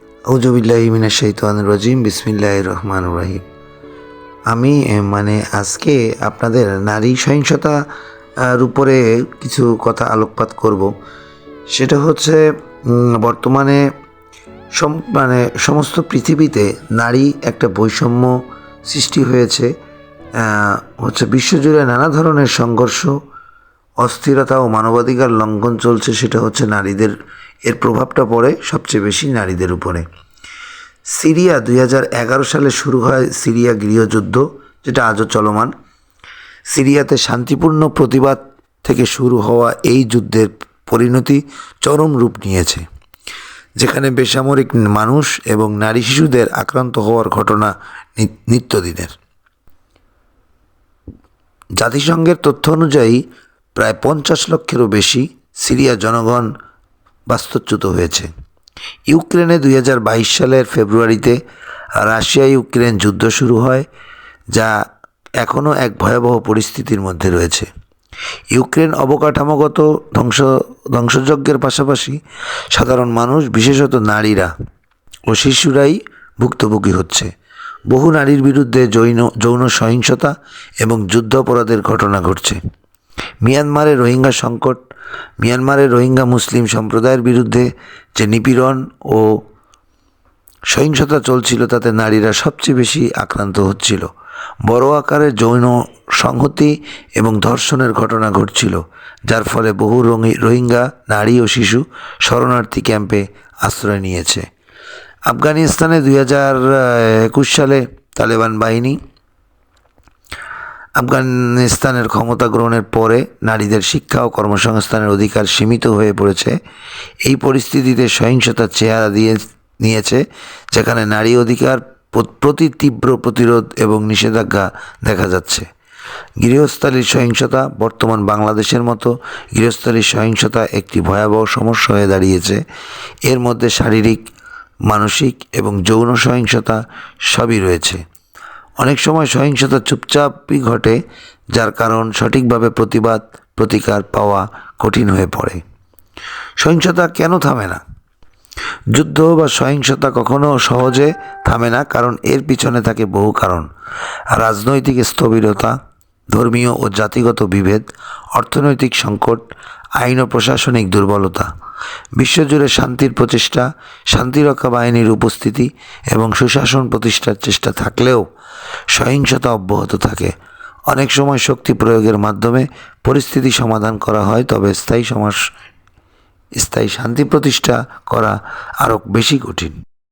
আউযুবিল্লাহি মিনাশ শাইতানির রাজিম বিসমিল্লাহির রহমানির রহিম। আমি আজকে আপনাদের নারী সহিংসতা উপরে কিছু কথা আলোকপাত করব। সেটা হচ্ছে বর্তমানে সমস্ত পৃথিবীতে নারী একটা বৈষম্য সৃষ্টি হয়েছে। বিশ্বজুড়ে নানা ধরনের সংঘর্ষ, অস্থিরতা ও মানবাধিকার লঙ্ঘন চলছে। সেটা হচ্ছে নারীদের, এর প্রভাবটা পড়ে সবচেয়ে বেশি নারীদের উপরে। সিরিয়া 2011 সালে শুরু হয় সিরিয়া গৃহযুদ্ধ, যেটা আজও চলমান। সিরিয়াতে শান্তিপূর্ণ প্রতিবাদ থেকে শুরু হওয়া এই যুদ্ধের পরিণতি চরম রূপ নিয়েছে, যেখানে বেসামরিক মানুষ এবং নারী শিশুদের আক্রান্ত হওয়ার ঘটনা নিত্যদিনের। জাতিসংঘের তথ্য অনুযায়ী প্রায় 50 লক্ষেরও বেশি সিরিয়া জনগণ বাস্তুচ্যুত হয়েছে। ইউক্রেনে 2022 সালের ফেব্রুয়ারিতে রাশিয়া ইউক্রেন যুদ্ধ শুরু হয়, যা এখনও এক ভয়াবহ পরিস্থিতির মধ্যে রয়েছে। ইউক্রেন অবকাঠামোগত ধ্বংসযজ্ঞের পাশাপাশি সাধারণ মানুষ, বিশেষত নারীরা ও শিশুরাই ভুক্তভোগী হচ্ছে। বহু নারীর বিরুদ্ধে যৌন সহিংসতা এবং যুদ্ধাপরাধের ঘটনা ঘটছে। মিয়ানমারের রোহিঙ্গা সংকট, মিয়ানমারের রোহিঙ্গা মুসলিম সম্প্রদায়ের বিরুদ্ধে যে নিপীড়ন ও সহিংসতা চলছিল, তাতে নারীরা সবচেয়ে বেশি আক্রান্ত হচ্ছিল। বড় আকারের যৌন সংহতি এবং ধর্ষণের ঘটনা ঘটছিল, যার ফলে বহু রোহিঙ্গা নারী ও শিশু শরণার্থী ক্যাম্পে আশ্রয় নিয়েছে। আফগানিস্তানে 2021 সালে তালেবান বাহিনী আফগানিস্তানের ক্ষমতা গ্রহণের পরে নারীদের শিক্ষা ও কর্মসংস্থানের অধিকার সীমিত হয়ে পড়েছে। এই পরিস্থিতিতে সহিংসতার চেহারা নিয়েছে, যেখানে নারী অধিকার প্রতি তীব্র প্রতিরোধ এবং নিষেধাজ্ঞা দেখা যাচ্ছে। গৃহস্থালির সহিংসতা, বর্তমান বাংলাদেশের মতো গৃহস্থালির সহিংসতা একটি ভয়াবহ সমস্যা হয়ে দাঁড়িয়েছে। এর মধ্যে শারীরিক, মানসিক এবং যৌন সহিংসতা সবই রয়েছে। অনেক সময় সহিংসতা চুপচাপই ঘটে, যার কারণ সঠিকভাবে প্রতিকার পাওয়া কঠিন হয়ে পড়ে। সহিংসতা কেন থামে না? যুদ্ধ বা সহিংসতা কখনো সহজে থামে না, কারণ এর পিছনে থাকে বহু কারণ। রাজনৈতিক স্থবিরতা, ধর্মীয় ও জাতিগত বিভেদ, অর্থনৈতিক সংকট, আইন ও প্রশাসনিক দুর্বলতা। বিশ্বজুড়ে শান্তির প্রচেষ্টা, শান্তিরক্ষা বাহিনীর উপস্থিতি এবং সুশাসন প্রতিষ্ঠার চেষ্টা থাকলেও সহিংসতা অব্যাহত থাকে। অনেক সময় শক্তি প্রয়োগের মাধ্যমে পরিস্থিতি সমাধান করা হয়, তবে স্থায়ী শান্তি প্রতিষ্ঠা করা আরও বেশি কঠিন।